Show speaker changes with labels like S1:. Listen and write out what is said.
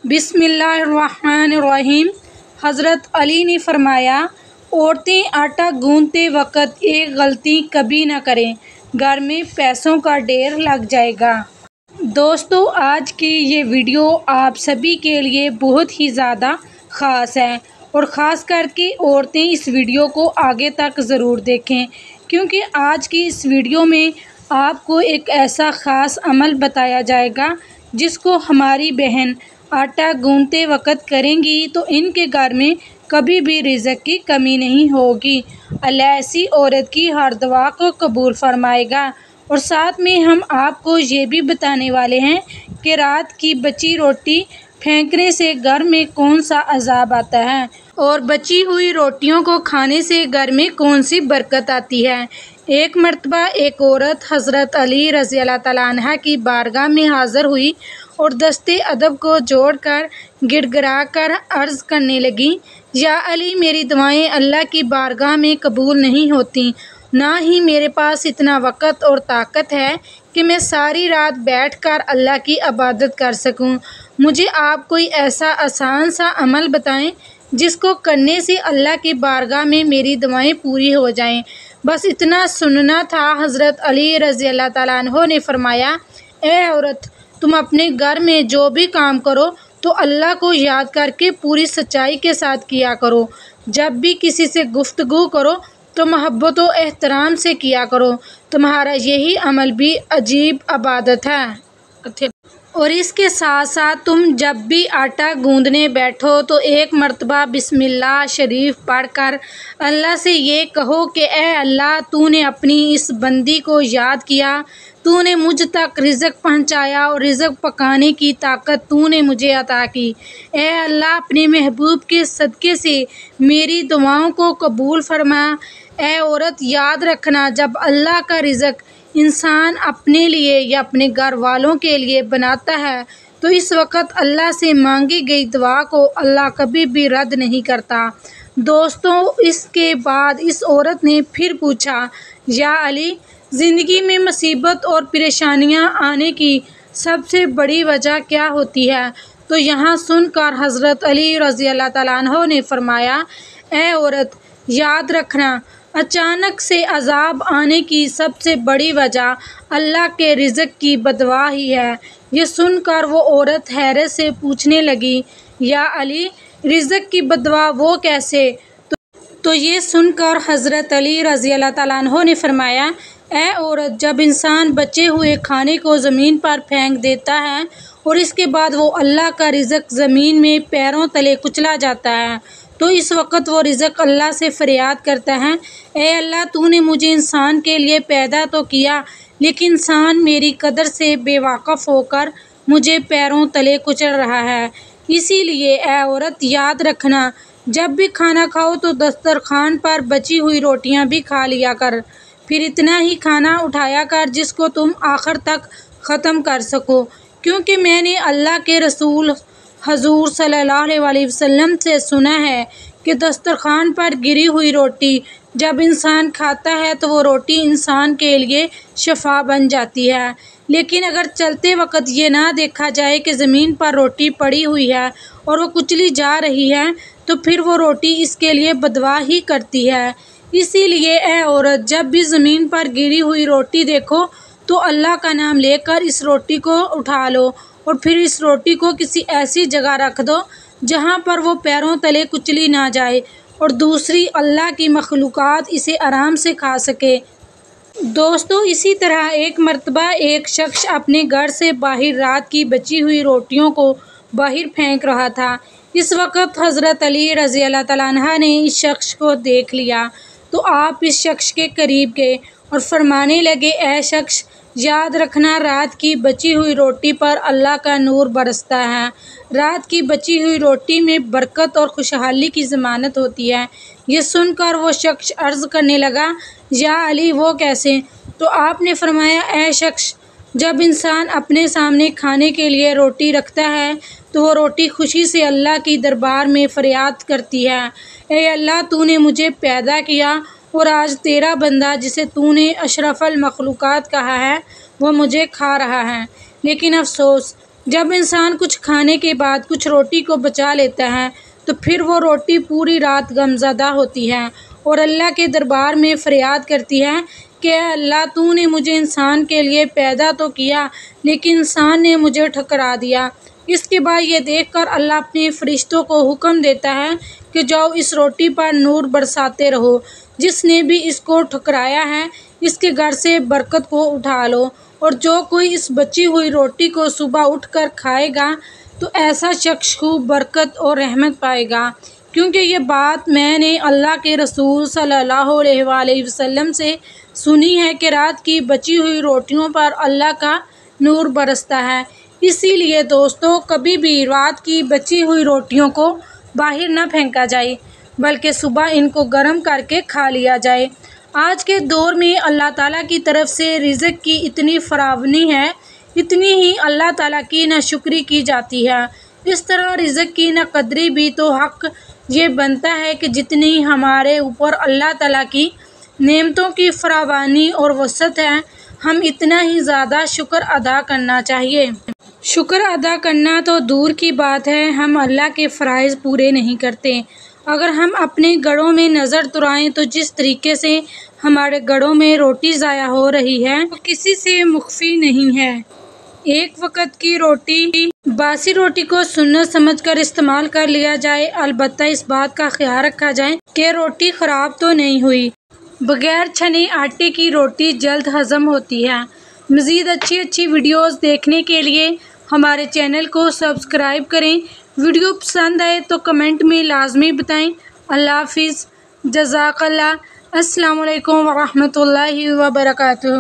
S1: بسم اللہ الرحمن الرحیم۔ حضرت علی نے فرمایا، عورتیں آٹا گوندتے وقت ایک غلطی کبھی نہ کریں، گھر میں پیسوں کا ڈھیر لگ جائے گا۔ دوستو، آج کی یہ ویڈیو آپ سبھی کے لیے بہت ہی زیادہ خاص ہے، اور خاص کر کے عورتیں اس ویڈیو کو آگے تک ضرور دیکھیں، کیونکہ آج کی اس ویڈیو میں آپ کو ایک ایسا خاص عمل بتایا جائے گا جس کو ہماری بہن آٹا گوندتے وقت کریں گی تو ان کے گھر میں کبھی بھی رزق کی کمی نہیں ہوگی۔ اللہ ایسی عورت کی ہر دعا کو قبول فرمائے گا۔ اور ساتھ میں ہم آپ کو یہ بھی بتانے والے ہیں کہ رات کی بچی روٹی پھینکنے سے گھر میں کون سا عذاب آتا ہے، اور بچی ہوئی روٹیوں کو کھانے سے گھر میں کون سی برکت آتی ہے۔ ایک مرتبہ ایک عورت حضرت علی رضی اللہ تعالیٰ عنہ کی بارگاہ میں حاضر ہوئی اور دستے ادب کو جوڑ کر گڑ گڑا کر عرض کرنے لگی، یا علی، میری دعائیں اللہ کی بارگاہ میں قبول نہیں ہوتیں، نہ ہی میرے پاس اتنا وقت اور طاقت ہے کہ میں ساری رات بیٹھ کر اللہ کی عبادت کر سکوں۔ مجھے آپ کوئی ایسا آسان سا عمل بتائیں جس کو کرنے سے اللہ کی بارگاہ میں میری دعائیں پوری ہو جائیں۔ بس اتنا سننا تھا۔ حضرت علی رضی اللہ تعالیٰ عنہ نے فرمایا، اے عورت، تم اپنے گھر میں جو بھی کام کرو تو اللہ کو یاد کر کے پوری سچائی کے ساتھ کیا کرو۔ جب بھی کسی سے گفتگو کرو تو محبت و احترام سے کیا کرو۔ تمہارا یہی عمل بھی عجیب عبادت ہے۔ اور اس کے ساتھ ساتھ تم جب بھی آٹا گوندنے بیٹھو تو ایک مرتبہ بسم اللہ شریف پڑھ کر اللہ سے یہ کہو کہ اے اللہ، تو نے اپنی اس بندی کو یاد کیا، تو نے مجھ تک رزق پہنچایا اور رزق پکانے کی طاقت تو نے مجھے عطا کی۔ اے اللہ، اپنے محبوب کے صدقے سے میری دعاؤں کو قبول فرما۔ اے عورت، یاد رکھنا، جب اللہ کا رزق انسان اپنے لیے یا اپنے گھر والوں کے لیے بناتا ہے تو اس وقت اللہ سے مانگی گئی دعا کو اللہ کبھی بھی رد نہیں کرتا۔ دوستوں، اس کے بعد اس عورت نے پھر پوچھا، یا علی، زندگی میں مصیبت اور پریشانیاں آنے کی سب سے بڑی وجہ کیا ہوتی ہے؟ تو یہاں سن کر حضرت علی رضی اللہ تعالیٰ عنہ نے فرمایا، اے عورت، یاد رکھنا، اچانک سے عذاب آنے کی سب سے بڑی وجہ اللہ کے رزق کی بددعا ہی ہے۔ یہ سن کر وہ عورت حیرت سے پوچھنے لگی، یا علی، رزق کی بددعا وہ کیسے؟ تو یہ سن کر حضرت علی رضی اللہ تعالیٰ عنہ نے فرمایا، اے عورت، جب انسان بچے ہوئے کھانے کو زمین پر پھینک دیتا ہے اور اس کے بعد وہ اللہ کا رزق زمین میں پیروں تلے کچلا جاتا ہے تو اس وقت وہ رزق اللہ سے فریاد کرتا ہے، اے اللہ، تو نے مجھے انسان کے لیے پیدا تو کیا، لیکن انسان میری قدر سے بے واقف ہو کر مجھے پیروں تلے کچل رہا ہے۔ اسی لیے اے عورت، یاد رکھنا، جب بھی کھانا کھاؤ تو دسترخوان پر بچی ہوئی روٹیاں بھی کھا لیا کر، پھر اتنا ہی کھانا اٹھایا کر جس کو تم آخر تک ختم کر سکو، کیونکہ میں نے اللہ کے رسول حضور صلی اللہ علیہ وسلم سے سنا ہے کہ دسترخوان پر گری ہوئی روٹی جب انسان کھاتا ہے تو وہ روٹی انسان کے لیے شفا بن جاتی ہے، لیکن اگر چلتے وقت یہ نہ دیکھا جائے کہ زمین پر روٹی پڑی ہوئی ہے اور وہ کچلی جا رہی ہے تو پھر وہ روٹی اس کے لیے بددعا ہی کرتی ہے۔ اسی لیے اے عورت، جب بھی زمین پر گری ہوئی روٹی دیکھو تو اللہ کا نام لے کر اس روٹی کو اٹھا لو اور پھر اس روٹی کو کسی ایسی جگہ رکھ دو جہاں پر وہ پیروں تلے کچلی نہ جائے اور دوسری اللہ کی مخلوقات اسے آرام سے کھا سکے۔ دوستو، اسی طرح ایک مرتبہ ایک شخص اپنے گھر سے باہر رات کی بچی ہوئی روٹیوں کو باہر پھینک رہا تھا۔ اس وقت حضرت علی رضی اللہ تعالیٰ عنہ نے اس شخص کو دیکھ لیا تو آپ اس شخص کے قریب گئے اور فرمانے لگے، اے شخص، یاد رکھنا، رات کی بچی ہوئی روٹی پر اللہ کا نور برستا ہے۔ رات کی بچی ہوئی روٹی میں برکت اور خوشحالی کی ضمانت ہوتی ہے۔ یہ سن کر وہ شخص عرض کرنے لگا، یا علی، وہ کیسے؟ تو آپ نے فرمایا، اے شخص، جب انسان اپنے سامنے کھانے کے لیے روٹی رکھتا ہے تو وہ روٹی خوشی سے اللہ کی دربار میں فریاد کرتی ہے، اے اللہ، تو نے مجھے پیدا کیا اور آج تیرا بندہ جسے تو نے اشرف المخلوقات کہا ہے وہ مجھے کھا رہا ہے، لیکن افسوس، جب انسان کچھ کھانے کے بعد کچھ روٹی کو بچا لیتا ہے تو پھر وہ روٹی پوری رات غمزدہ ہوتی ہے اور اللہ کے دربار میں فریاد کرتی ہے کہ اے اللہ تو نے مجھے انسان کے لیے پیدا تو کیا لیکن انسان نے مجھے ٹھکرا دیا۔ اس کے بعد یہ دیکھ کر اللہ اپنے فرشتوں کو حکم دیتا ہے کہ جاؤ اس روٹی پر نور برساتے رہو، جس نے بھی اس کو ٹھکرایا ہے اس کے گھر سے برکت کو اٹھا لو، اور جو کوئی اس بچی ہوئی روٹی کو صبح اٹھ کر کھائے گا تو ایسا شخص خوب برکت اور رحمت پائے گا، کیونکہ یہ بات میں نے اللہ کے رسول صلی اللہ علیہ وآلہ وسلم سے سنی ہے کہ رات کی بچی ہوئی روٹیوں پر اللہ کا نور برستا ہے۔ اسی لیے دوستو، کبھی بھی رات کی بچی ہوئی روٹیوں کو باہر نہ پھینکا جائے بلکہ صبح ان کو گرم کر کے کھا لیا جائے۔ آج کے دور میں اللہ تعالیٰ کی طرف سے رزق کی اتنی فراوانی ہے، اتنی ہی اللہ تعالیٰ کی ناشکری کی جاتی ہے۔ اس طرح رزق کی ناقدری بھی تو حق یہ بنتا ہے کہ جتنی ہمارے اوپر اللہ تعالیٰ کی نعمتوں کی فراوانی اور وسعت ہے، ہم اتنا ہی زیادہ شکر ادا کرنا چاہیے۔ شکر ادا کرنا تو دور کی بات ہے، ہم اللہ کے فرائض پورے نہیں کرتے۔ اگر ہم اپنے گھروں میں نظر دوڑائیں تو جس طریقے سے ہمارے گھروں میں روٹی ضائع ہو رہی ہے وہ کسی سے مخفی نہیں ہے۔ ایک وقت کی روٹی، باسی روٹی کو سنت سمجھ کر استعمال کر لیا جائے، البتہ اس بات کا خیال رکھا جائے کہ روٹی خراب تو نہیں ہوئی۔ بغیر چھنے آٹے کی روٹی جلد ہضم ہوتی ہے۔ مزید اچھی ویڈیوز دیکھنے کے لیے ہمارے چینل کو سبسکرائب کریں۔ ویڈیو پسند آئے تو کمنٹ میں لازمی بتائیں۔ اللہ حافظ، جزاک اللہ۔ السلام علیکم ورحمۃ اللہ وبرکاتہ۔